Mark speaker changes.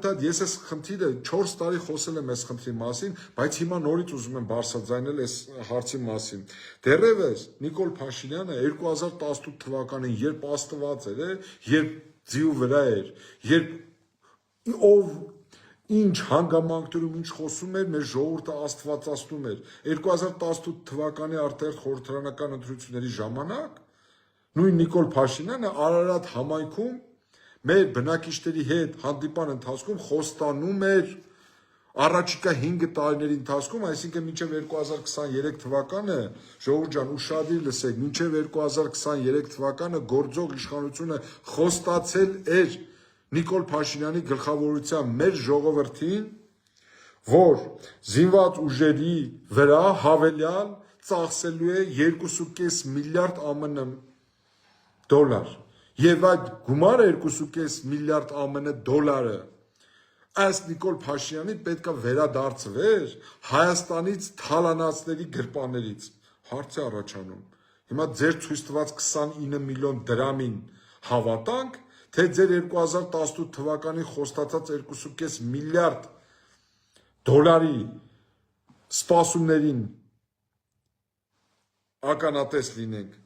Speaker 1: անընդհատ ես այս խնդիրը 4 տարի խոսել եմ այս խնդրի մասին, բայց հիմա նորից ուզում եմ բարձրաձայնել այս հարցի մասին։ Դեռևս Նիկոլ Փաշինյանը 2018 թվականին, երբ աստված էր, երբ ձիու վրա էր, երբ ով ինչ հանգամանքներում ինչ խոսում էր, մեր ժողովուրդը աստվածացնում էր։ 2018 թվականի արտահերթ խորհրդարանական ընտրությունների ժամանակ նույն Նիկոլ Փաշինյանը Արարատ համայնքում մեր բնակիչների հետ հանդիպան ընթացքում խոստանում էր առաջիկա 5 տարիների ընթացքում, այսինքն մինչև 2023 թվականը, ժողովուրդ ջան, ուշադիր լսեք, մինչև 2023 թվականը գործող իշխանությունը խոստացել էր Նիկոլ Փաշինյանի գլխավորությամբ մեր ժողովրդին, որ զինված ուժերի վրա հավելյալ ծախսելու է 2.5 միլիարդ ԱՄՆ դոլար։ Եվ այդ գումարը 2.5 միլիարդ ԱՄՆ դոլարը ըստ Նիկոլ Փաշինյանի պետք է վերադարձվեր Հայաստանից թալանածների գրպաններից։ Հարց է առաջանում։ Հիմա ձեր ցույց տված 29 միլիոն դրամին հավատանք, թե ձեր 2018 թվականին խոստացած 2.5 միլիարդ դոլարի սպասումներին ականատես լինենք։